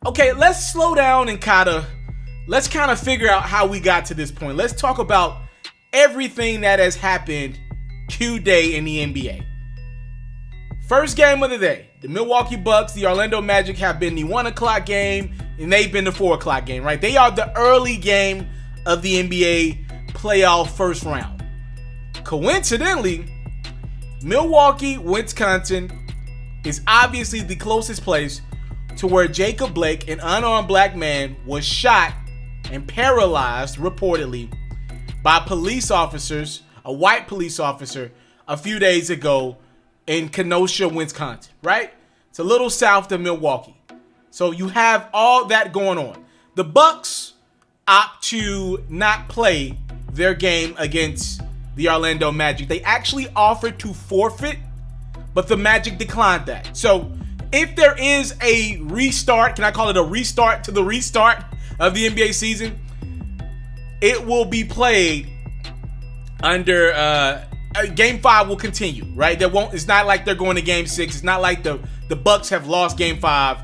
Okay, let's slow down and let's kind of figure out how we got to this point. Let's talk about everything that has happened Q-Day in the NBA. First game of the day, the Milwaukee Bucks, the Orlando Magic have been the 1 o'clock game, and they've been the 4 o'clock game, right? They are the early game of the NBA playoff first round. Coincidentally, Milwaukee, Wisconsin is obviously the closest place to where Jacob Blake, an unarmed black man, was shot and paralyzed, reportedly, by police officers, a white police officer, a few days ago in Kenosha, Wisconsin, right? It's a little south of Milwaukee. So you have all that going on. The Bucks opt to not play their game against the Orlando Magic. They actually offered to forfeit, but the Magic declined that. So if there is a restart, can I call it a restart to the restart of the NBA season, it will be played under Game 5 will continue, right? It's not like they're going to Game 6. It's not like the Bucks have lost Game 5.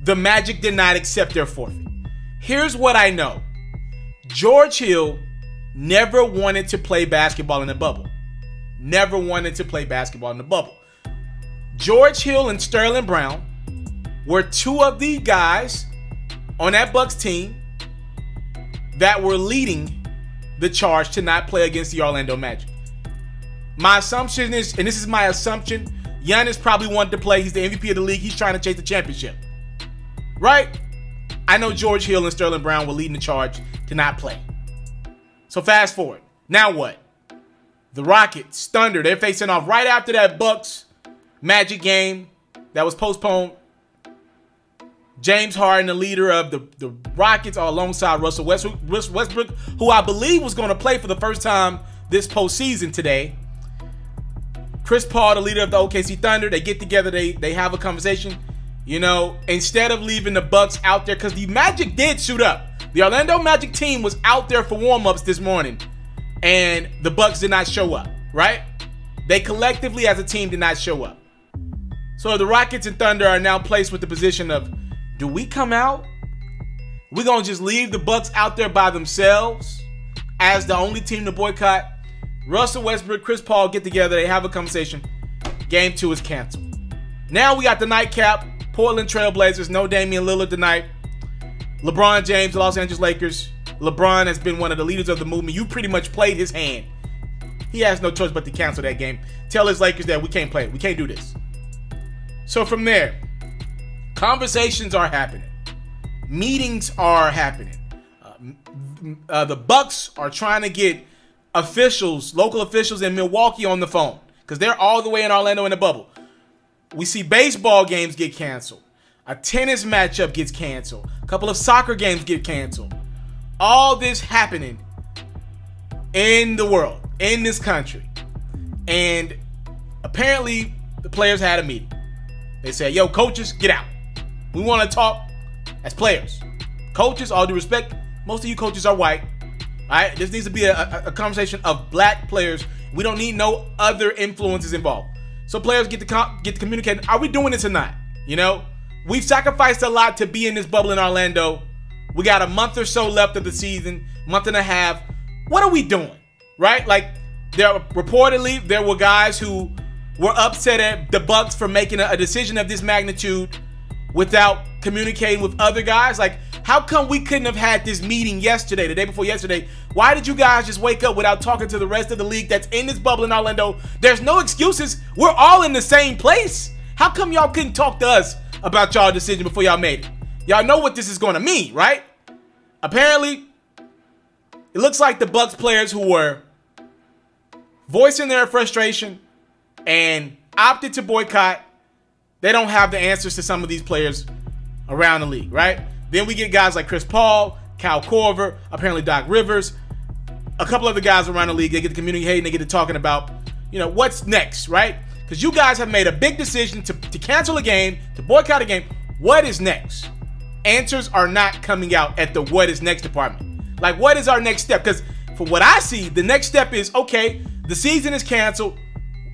The Magic did not accept their forfeit. Here's what I know. George Hill never wanted to play basketball in the bubble. Never wanted to play basketball in the bubble. George Hill and Sterling Brown were two of the guys on that Bucks team that were leading the charge to not play against the Orlando Magic. My assumption is, and this is my assumption, Giannis probably wanted to play. He's the MVP of the league. He's trying to chase the championship. Right? I know George Hill and Sterling Brown were leading the charge to not play. So fast forward. Now what? The Rockets, Thunder, they're facing off right after that Bucks Magic game that was postponed. James Harden, the leader of the Rockets, are alongside Russell Westbrook, who I believe was going to play for the first time this postseason today. Chris Paul, the leader of the OKC Thunder, they get together, they have a conversation. You know, instead of leaving the Bucks out there, because the Magic did suit up. The Orlando Magic team was out there for warm-ups this morning, and the Bucks did not show up, right? They collectively as a team did not show up. So the Rockets and Thunder are now placed with the position of, do we come out? We're going to just leave the Bucks out there by themselves as the only team to boycott? Russell Westbrook, Chris Paul get together. They have a conversation. Game 2 is canceled. Now we got the nightcap. Portland Trailblazers, no Damian Lillard tonight. LeBron James, the Los Angeles Lakers. LeBron has been one of the leaders of the movement. You pretty much played his hand. He has no choice but to cancel that game. Tell his Lakers that we can't play. We can't do this. So from there, conversations are happening. Meetings are happening. The Bucks are trying to get officials, local officials in Milwaukee on the phone because they're all the way in Orlando in the bubble. We see baseball games get canceled. A tennis matchup gets canceled. A couple of soccer games get canceled. All this happening in the world, in this country. And apparently the players had a meeting. They said, yo, coaches, get out. We want to talk as players. Coaches, all due respect, most of you coaches are white. All right, this needs to be a conversation of black players. We don't need no other influences involved. So players get to communicate. Are we doing this or not? You know, we've sacrificed a lot to be in this bubble in Orlando. We got a month or so left of the season, month and a half. What are we doing? Right? Like, reportedly, there were guys who were upset at the Bucks for making a decision of this magnitude without communicating with other guys. Like, how come we couldn't have had this meeting yesterday, the day before yesterday? Why did you guys just wake up without talking to the rest of the league that's in this bubble in Orlando? There's no excuses. We're all in the same place. How come y'all couldn't talk to us about y'all decision before y'all made it? Y'all know what this is going to mean, right? Apparently, it looks like the Bucks players who were voicing their frustration and opted to boycott, they don't have the answers to some of these players around the league, right? Then we get guys like Chris Paul, Kyle Korver, apparently Doc Rivers, a couple other guys around the league. They get to communicating, they get to talking about, you know, what's next, right? Because you guys have made a big decision to cancel a game, to boycott a game. What is next? Answers are not coming out at the what is next department. Like, what is our next step? Because for what I see, the next step is, okay, the season is canceled.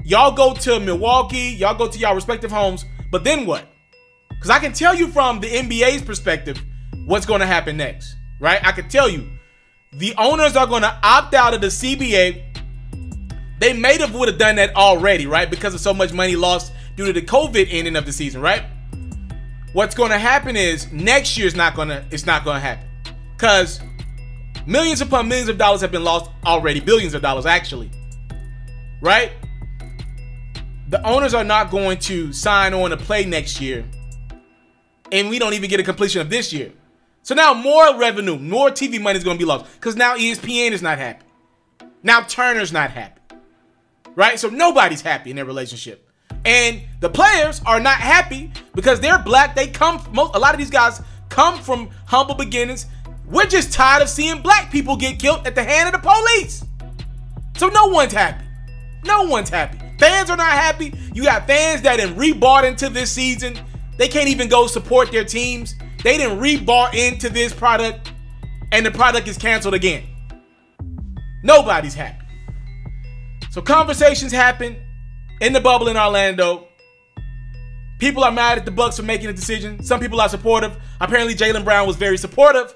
Y'all go to Milwaukee. Y'all go to y'all respective homes. But then what? Because I can tell you from the NBA's perspective what's going to happen next, right? I can tell you the owners are going to opt out of the CBA. They would have done that already, right? Because of so much money lost due to the COVID ending of the season, right? What's going to happen is next year it's not going to happen. Because millions upon millions of dollars have been lost already. Billions of dollars, actually. Right? The owners are not going to sign on to play next year. And we don't even get a completion of this year. So now more revenue, more TV money is going to be lost. Because now ESPN is not happy. Now Turner's not happy. Right? So nobody's happy in their relationship. And the players are not happy because they're black. A lot of these guys come from humble beginnings. We're just tired of seeing black people get killed at the hand of the police. So no one's happy. No one's happy. Fans are not happy. You got fans that didn't rebought into this season. They can't even go support their teams. They didn't rebought into this product, and the product is canceled again. Nobody's happy. So conversations happen in the bubble in Orlando. People are mad at the Bucks for making a decision. Some people are supportive. Apparently, Jaylen Brown was very supportive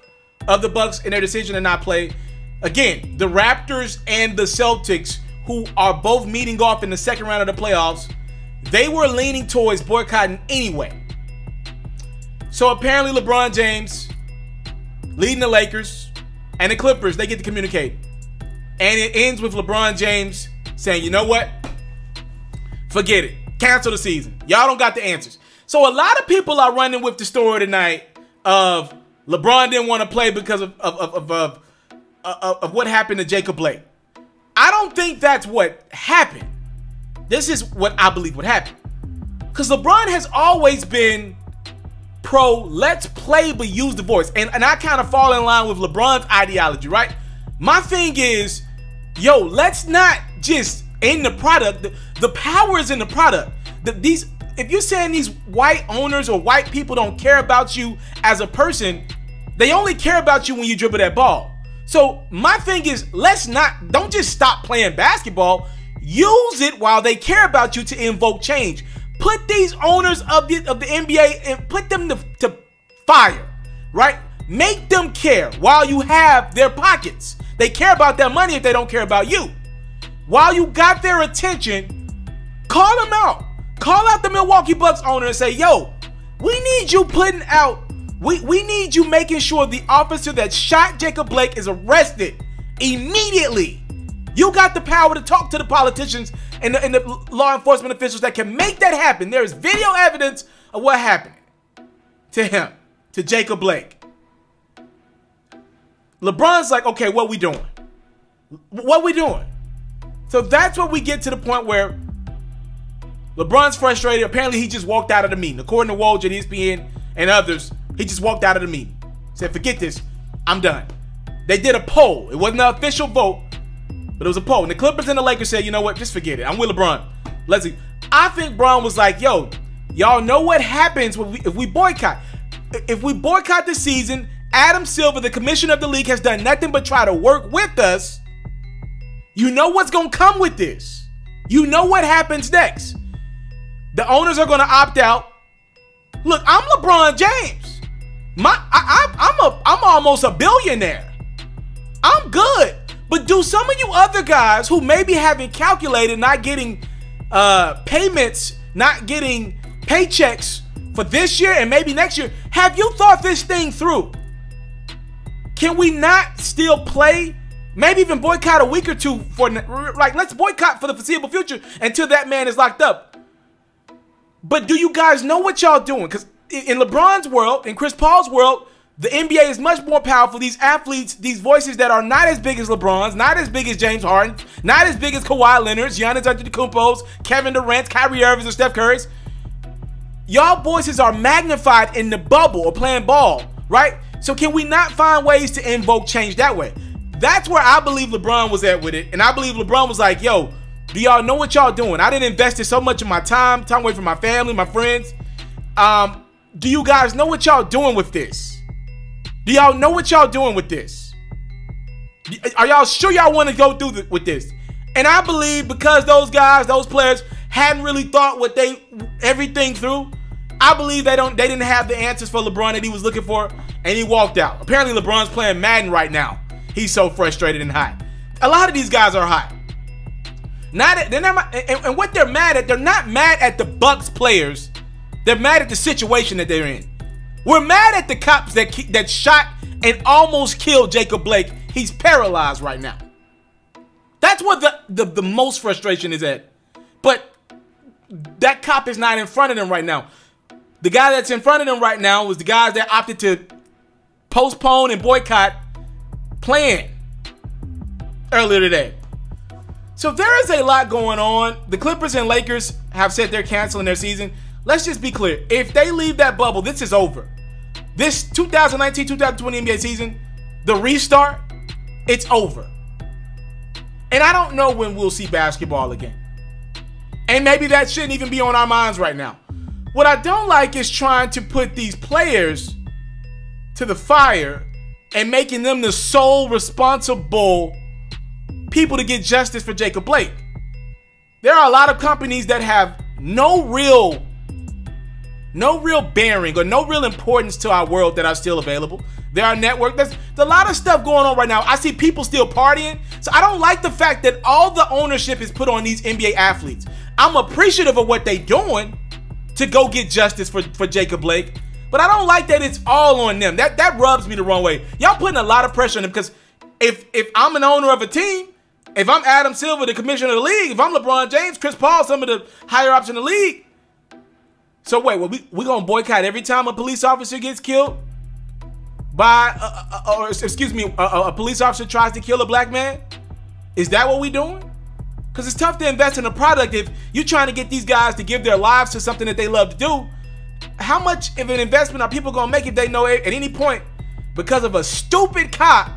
of the Bucks in their decision to not play. Again, the Raptors and the Celtics, who are both meeting off in the second round of the playoffs, they were leaning towards boycotting anyway. So apparently LeBron James, leading the Lakers, and the Clippers, they get to communicate. And it ends with LeBron James saying, you know what? Forget it. Cancel the season. Y'all don't got the answers. So a lot of people are running with the story tonight of LeBron didn't want to play because of what happened to Jacob Blake. I don't think that's what happened. This is what I believe would happen. Because LeBron has always been pro, let's play but use the voice. And I kind of fall in line with LeBron's ideology, right? My thing is, yo, let's not just in the product. The power is in the product. If you're saying these white owners or white people don't care about you as a person, they only care about you when you dribble that ball. So my thing is, don't just stop playing basketball. Use it while they care about you to invoke change. Put these owners of the NBA and put them to fire, right? Make them care while you have their pockets. They care about their money if they don't care about you. While you got their attention, call them out. Call out the Milwaukee Bucks owner and say, yo, we need you putting out, we need you making sure the officer that shot Jacob Blake is arrested immediately. You got the power to talk to the politicians and the law enforcement officials that can make that happen. There is video evidence of what happened to him, to Jacob Blake. LeBron's like, okay, what we doing? What we doing? So that's what we get to the point where LeBron's frustrated. Apparently, he just walked out of the meeting. According to Woj at ESPN and others, he just walked out of the meeting. Said, forget this. I'm done. They did a poll. It wasn't an official vote, but it was a poll. And the Clippers and the Lakers said, you know what? Just forget it. I'm with LeBron. Let's see. I think Bron was like, yo, y'all know what happens if we boycott. If we boycott the season, Adam Silver, the commissioner of the league, has done nothing but try to work with us. You know what's going to come with this. You know what happens next. The owners are going to opt out. Look, I'm LeBron James. I'm almost a billionaire. I'm good. But do some of you other guys who maybe haven't calculated, not getting payments, not getting paychecks for this year and maybe next year, have you thought this thing through? Can we not still play? Maybe even boycott a week or two for, like, let's boycott for the foreseeable future until that man is locked up. But do you guys know what y'all doing? Because in LeBron's world, in Chris Paul's world, the NBA is much more powerful. These athletes, these voices that are not as big as LeBron's, not as big as James Harden, not as big as Kawhi Leonard's, Giannis Antetokounmpo's, Kevin Durant's, Kyrie Irving's, and Steph Curry's. Y'all voices are magnified in the bubble or playing ball, right? So can we not find ways to invoke change that way? That's where I believe LeBron was at with it. And I believe LeBron was like, yo, do y'all know what y'all doing? I didn't invest in so much of my time away from my family, my friends. Do you guys know what y'all doing with this? Do y'all know what y'all doing with this? Are y'all sure y'all want to go through with this? And I believe because those guys, those players hadn't really thought everything through, I believe they didn't have the answers for LeBron that he was looking for, and he walked out. Apparently, LeBron's playing Madden right now. He's so frustrated and hot. A lot of these guys are hot. And what they're mad at, they're not mad at the Bucks players. They're mad at the situation that they're in. We're mad at the cops that shot and almost killed Jacob Blake. He's paralyzed right now. That's what the most frustration is at. But that cop is not in front of them right now. The guy that's in front of them right now was the guys that opted to postpone and boycott playing earlier today. So there is a lot going on. The Clippers and Lakers have said they're canceling their season. Let's just be clear. If they leave that bubble, this is over. This 2019-2020 NBA season, the restart, it's over. And I don't know when we'll see basketball again. And maybe that shouldn't even be on our minds right now. What I don't like is trying to put these players to the fire and making them the sole responsible people to get justice for Jacob Blake. There are a lot of companies that have no real bearing or no real importance to our world that are still available. There are networks. There's a lot of stuff going on right now. I see people still partying. So I don't like the fact that all the ownership is put on these NBA athletes. I'm appreciative of what they're doing to go get justice for Jacob Blake. But I don't like that it's all on them. That rubs me the wrong way. Y'all putting a lot of pressure on them because if I'm an owner of a team, if I'm Adam Silver, the commissioner of the league, if I'm LeBron James, Chris Paul, some of the higher ups in the league. So wait, well, we going to boycott every time a police officer gets killed by, a police officer tries to kill a black man? Is that what we doing? Because it's tough to invest in a product if you're trying to get these guys to give their lives to something that they love to do. How much of an investment are people going to make if they know at any point, because of a stupid cop,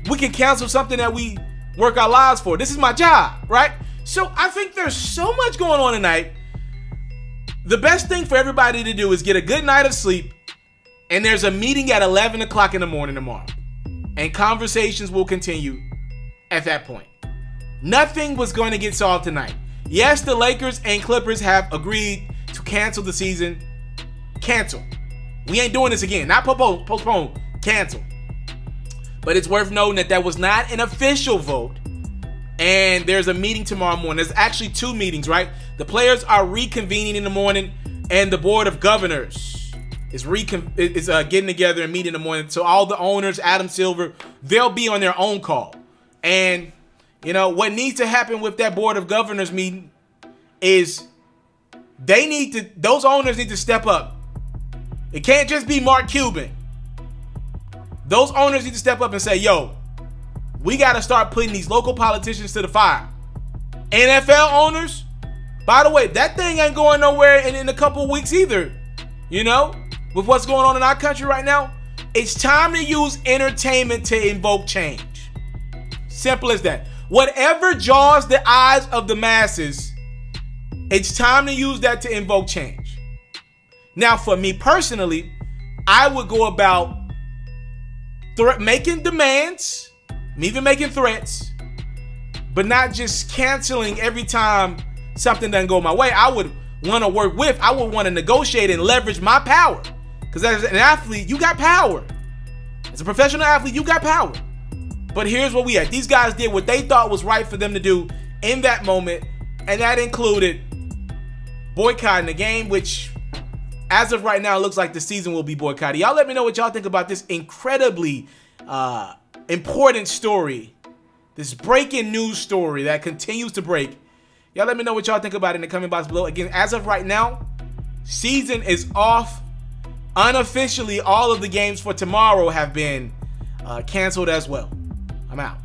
we can cancel something that we work our lives for? This is my job, right? So I think there's so much going on tonight. The best thing for everybody to do is get a good night of sleep, and there's a meeting at 11 o'clock in the morning tomorrow. And conversations will continue at that point. Nothing was going to get solved tonight. Yes, the Lakers and Clippers have agreed to cancel the season. Cancel. We ain't doing this again. Not postpone. Cancel. But it's worth noting that was not an official vote. And there's a meeting tomorrow morning. There's actually two meetings, right? The players are reconvening in the morning, and the board of governors is getting together and meeting in the morning. So all the owners, Adam Silver, they'll be on their own call. And you know what needs to happen with that board of governors meeting is those owners need to step up. It can't just be Mark Cuban. Those owners need to step up and say, yo, we got to start putting these local politicians to the fire. NFL owners, by the way, that thing ain't going nowhere in a couple of weeks either. You know, with what's going on in our country right now, it's time to use entertainment to invoke change. Simple as that. Whatever draws the eyes of the masses, it's time to use that to invoke change. Now, for me personally, I would go about making demands, even making threats, but not just canceling every time something doesn't go my way. I would want to work with, I would want to negotiate and leverage my power. Because as an athlete, you got power. As a professional athlete, you got power. But here's what we had. These guys did what they thought was right for them to do in that moment, and that included boycotting the game, which as of right now, it looks like the season will be boycotted. Y'all let me know what y'all think about this incredibly important story, this breaking news story that continues to break. Y'all let me know what y'all think about it in the comment box below. Again, as of right now, season is off. Unofficially, all of the games for tomorrow have been canceled as well. I'm out.